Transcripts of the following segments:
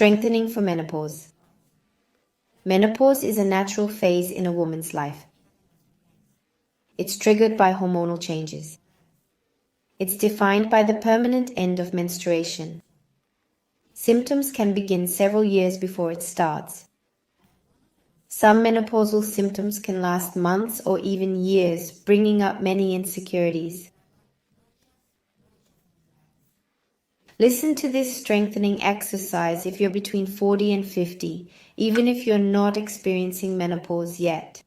Strengthening for menopause. Menopause is a natural phase in a woman's life. It's triggered by hormonal changes. It's defined by the permanent end of menstruation. Symptoms can begin several years before it starts. Some menopausal symptoms can last months or even years, bringing up many insecurities. Listen to this strengthening exercise if you're between 40 and 50, even if you're not experiencing menopause yet.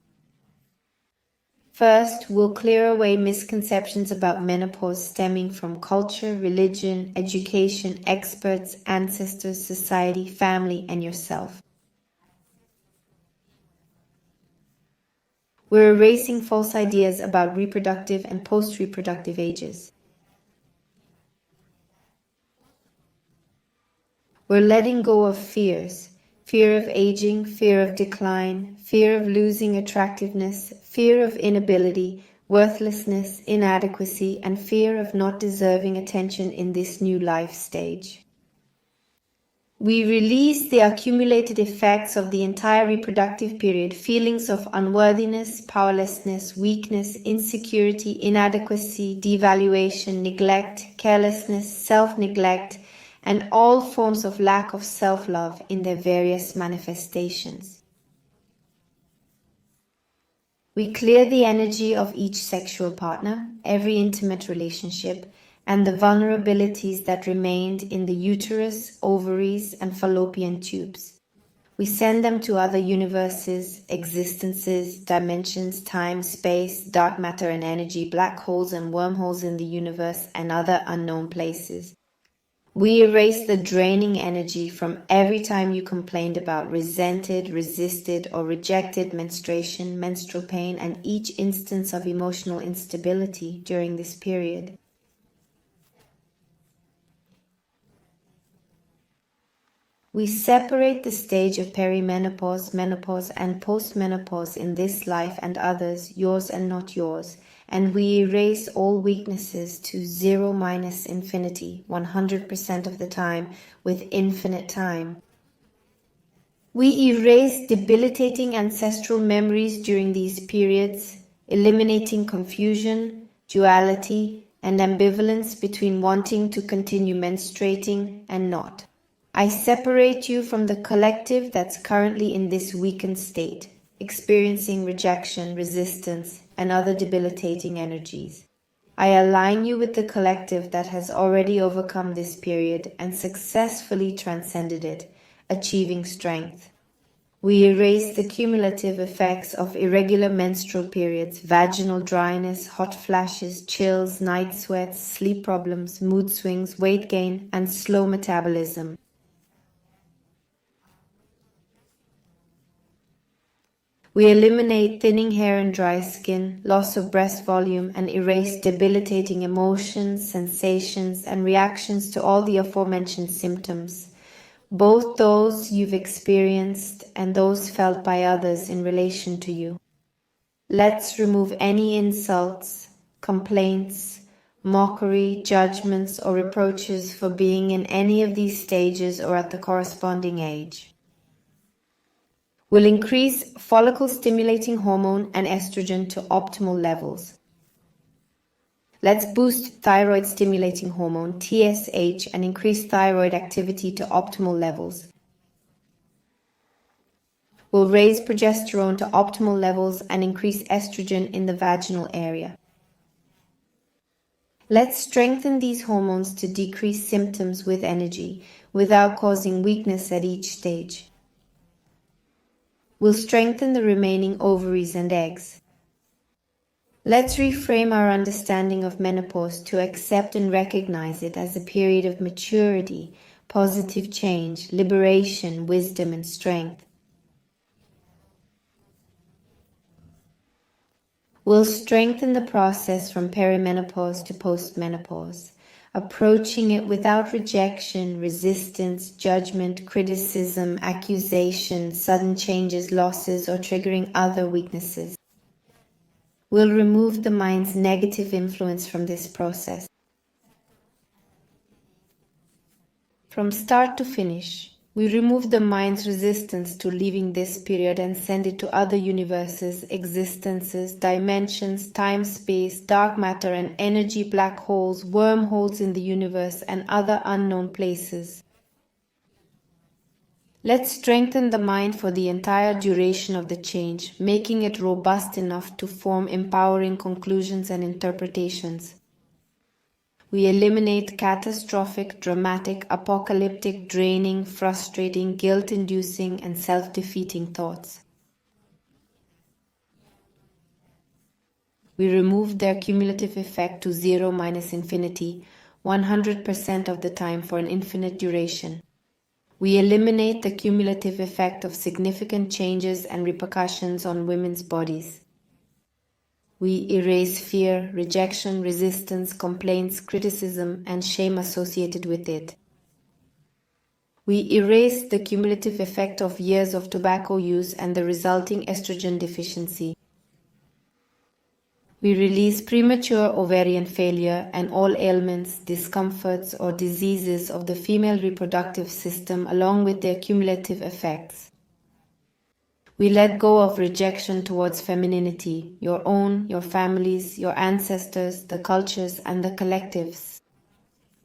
First, we'll clear away misconceptions about menopause stemming from culture, religion, education, experts, ancestors, society, family, and yourself. We're erasing false ideas about reproductive and post-reproductive ages. We're letting go of fears. Fear of aging, fear of decline, fear of losing attractiveness, fear of inability, worthlessness, inadequacy, and fear of not deserving attention in this new life stage. We release the accumulated effects of the entire reproductive period, feelings of unworthiness, powerlessness, weakness, insecurity, inadequacy, devaluation, neglect, carelessness, self-neglect, and all forms of lack of self-love in their various manifestations. We clear the energy of each sexual partner, every intimate relationship, and the vulnerabilities that remained in the uterus, ovaries, and fallopian tubes. We send them to other universes, existences, dimensions, time, space, dark matter and energy, black holes and wormholes in the universe, and other unknown places. We erase the draining energy from every time you complained about, resented, resisted, or rejected menstruation, menstrual pain, and each instance of emotional instability during this period. We separate the stage of perimenopause, menopause, and postmenopause in this life and others, yours and not yours, and we erase all weaknesses to 0 minus infinity, 100% of the time, with infinite time. We erase debilitating ancestral memories during these periods, eliminating confusion, duality, and ambivalence between wanting to continue menstruating and not. I separate you from the collective that's currently in this weakened state, experiencing rejection, resistance, and other debilitating energies. I align you with the collective that has already overcome this period and successfully transcended it, achieving strength. We erase the cumulative effects of irregular menstrual periods, vaginal dryness, hot flashes, chills, night sweats, sleep problems, mood swings, weight gain, and slow metabolism. We eliminate thinning hair and dry skin, loss of breast volume, and erase debilitating emotions, sensations, and reactions to all the aforementioned symptoms, both those you've experienced and those felt by others in relation to you. Let's remove any insults, complaints, mockery, judgments, or reproaches for being in any of these stages or at the corresponding age. Will increase follicle-stimulating hormone and estrogen to optimal levels. Let's boost thyroid-stimulating hormone, TSH, and increase thyroid activity to optimal levels. We'll raise progesterone to optimal levels and increase estrogen in the vaginal area. Let's strengthen these hormones to decrease symptoms with energy, without causing weakness at each stage. We'll strengthen the remaining ovaries and eggs. Let's reframe our understanding of menopause to accept and recognize it as a period of maturity, positive change, liberation, wisdom, and strength. We'll strengthen the process from perimenopause to postmenopause, approaching it without rejection, resistance, judgment, criticism, accusation, sudden changes, losses, or triggering other weaknesses. We'll remove the mind's negative influence from this process. From start to finish, We remove the mind's resistance to leaving this period and send it to other universes, existences, dimensions, time, space, dark matter and energy, black holes, wormholes in the universe, and other unknown places. Let's strengthen the mind for the entire duration of the change, making it robust enough to form empowering conclusions and interpretations. We eliminate catastrophic, dramatic, apocalyptic, draining, frustrating, guilt-inducing, and self-defeating thoughts. We remove their cumulative effect to 0 minus infinity, 100% of the time for an infinite duration. We eliminate the cumulative effect of significant changes and repercussions on women's bodies. We erase fear, rejection, resistance, complaints, criticism, and shame associated with it. We erase the cumulative effect of years of tobacco use and the resulting estrogen deficiency. We release premature ovarian failure and all ailments, discomforts, or diseases of the female reproductive system along with their cumulative effects. We let go of rejection towards femininity, your own, your family's, your ancestors, the cultures, and the collectives.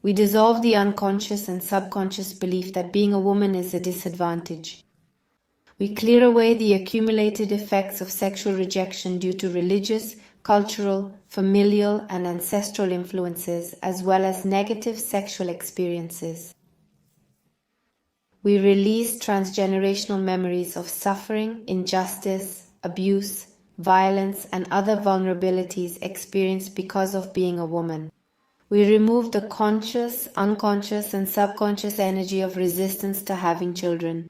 We dissolve the unconscious and subconscious belief that being a woman is a disadvantage. We clear away the accumulated effects of sexual rejection due to religious, cultural, familial, and ancestral influences, as well as negative sexual experiences. We release transgenerational memories of suffering, injustice, abuse, violence, and other vulnerabilities experienced because of being a woman. We remove the conscious, unconscious, and subconscious energy of resistance to having children.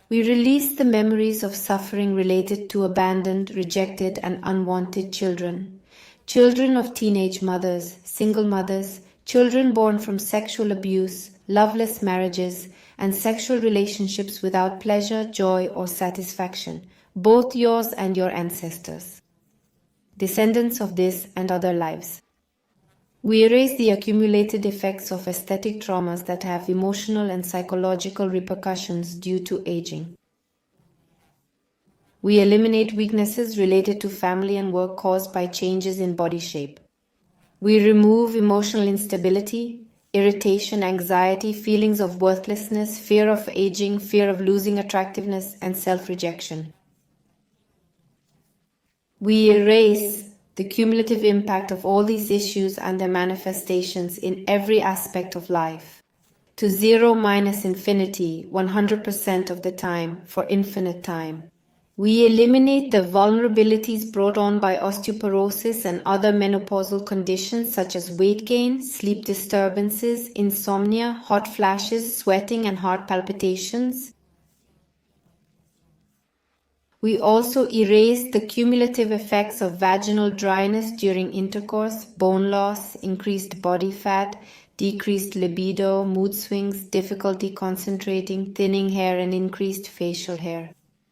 We release the memories of suffering related to abandoned, rejected, and unwanted children. Children of teenage mothers, single mothers, children born from sexual abuse, loveless marriages, and sexual relationships without pleasure, joy, or satisfaction, both yours and your ancestors, descendants of this and other lives. We erase the accumulated effects of aesthetic traumas that have emotional and psychological repercussions due to aging. We eliminate weaknesses related to family and work caused by changes in body shape. We remove emotional instability, irritation, anxiety, feelings of worthlessness, fear of aging, fear of losing attractiveness, and self-rejection. We erase the cumulative impact of all these issues and their manifestations in every aspect of life. To 0 minus infinity, 100% of the time, for infinite time. We eliminate the vulnerabilities brought on by osteoporosis and other menopausal conditions such as weight gain, sleep disturbances, insomnia, hot flashes, sweating, and heart palpitations. We also erase the cumulative effects of vaginal dryness during intercourse, bone loss, increased body fat, decreased libido, mood swings, difficulty concentrating, thinning hair, and increased facial hair.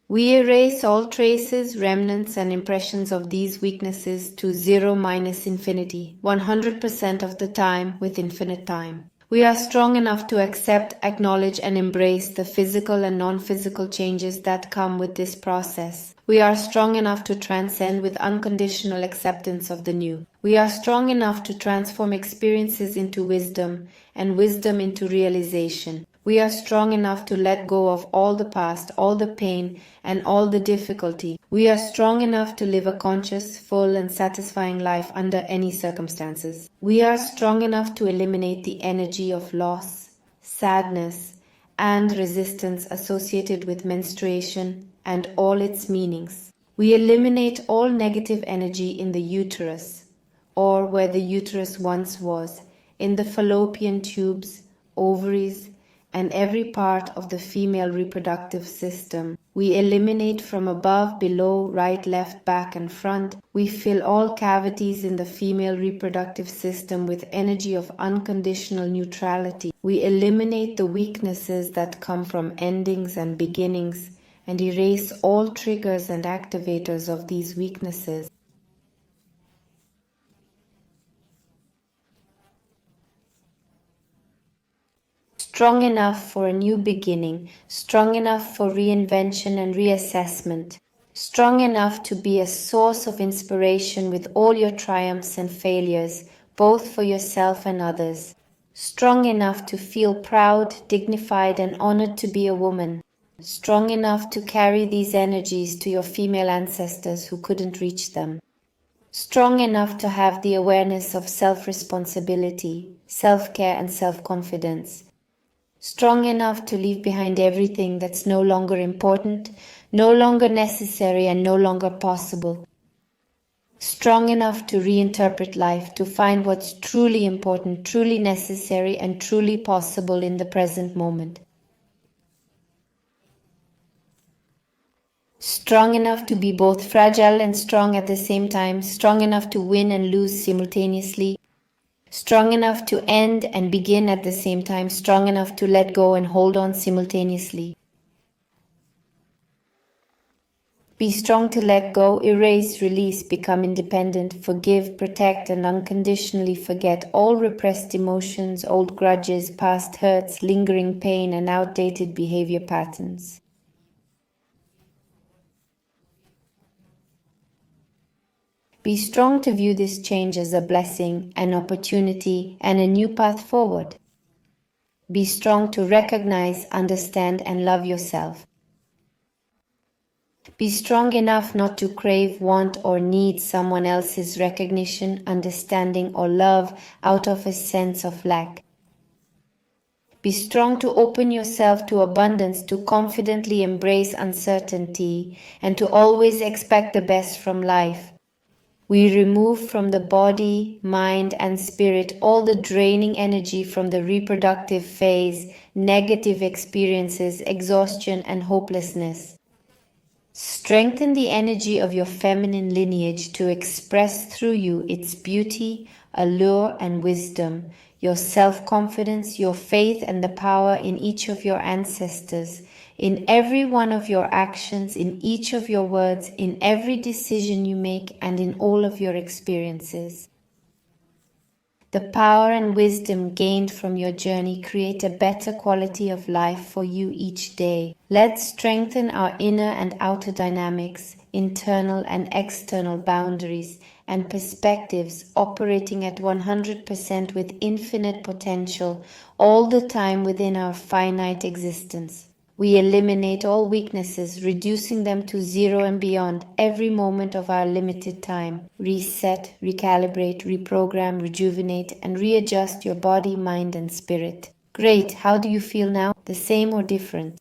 We erase all traces, remnants, and impressions of these weaknesses to 0 minus infinity, 100% of the time with infinite time. We are strong enough to accept, acknowledge, and embrace the physical and non-physical changes that come with this process. We are strong enough to transcend with unconditional acceptance of the new. We are strong enough to transform experiences into wisdom and wisdom into realization. We are strong enough to let go of all the past, all the pain, and all the difficulty. We are strong enough to live a conscious, full, and satisfying life under any circumstances. We are strong enough to eliminate the energy of loss, sadness, and resistance associated with menstruation and all its meanings. We eliminate all negative energy in the uterus, or where the uterus once was, in the fallopian tubes, ovaries, and every part of the female reproductive system. We eliminate from above, below, right, left, back, and front. We fill all cavities in the female reproductive system with energy of unconditional neutrality. We eliminate the weaknesses that come from endings and beginnings and erase all triggers and activators of these weaknesses. strong enough for a new beginning, strong enough for reinvention and reassessment, strong enough to be a source of inspiration with all your triumphs and failures, both for yourself and others, strong enough to feel proud, dignified, and honored to be a woman, strong enough to carry these energies to your female ancestors who couldn't reach them, strong enough to have the awareness of self-responsibility, self-care, and self-confidence, strong enough to leave behind everything that's no longer important, no longer necessary, and no longer possible, strong enough to reinterpret life, to find what's truly important, truly necessary, and truly possible in the present moment. Strong enough to be both fragile and strong at the same time, strong enough to win and lose simultaneously, strong enough to end and begin at the same time, strong enough to let go and hold on simultaneously. Be strong to let go, erase, release, become independent, forgive, protect, and unconditionally forget all repressed emotions, old grudges, past hurts, lingering pain, and outdated behavior patterns. Be strong to view this change as a blessing, an opportunity, and a new path forward. Be strong to recognize, understand, and love yourself. Be strong enough not to crave, want, or need someone else's recognition, understanding, or love out of a sense of lack. Be strong to open yourself to abundance, to confidently embrace uncertainty, and to always expect the best from life. We remove from the body, mind, and spirit all the draining energy from the reproductive phase, negative experiences, exhaustion, and hopelessness. Strengthen the energy of your feminine lineage to express through you its beauty, allure, and wisdom, your self-confidence, your faith, and the power in each of your ancestors, in every one of your actions, in each of your words, in every decision you make, and in all of your experiences. The power and wisdom gained from your journey create a better quality of life for you each day. Let's strengthen our inner and outer dynamics, internal and external boundaries, and perspectives, operating at 100% with infinite potential all the time within our finite existence. We eliminate all weaknesses, reducing them to zero and beyond every moment of our limited time. Reset, recalibrate, reprogram, rejuvenate, and readjust your body, mind, and spirit. Great. How do you feel now? The same or different?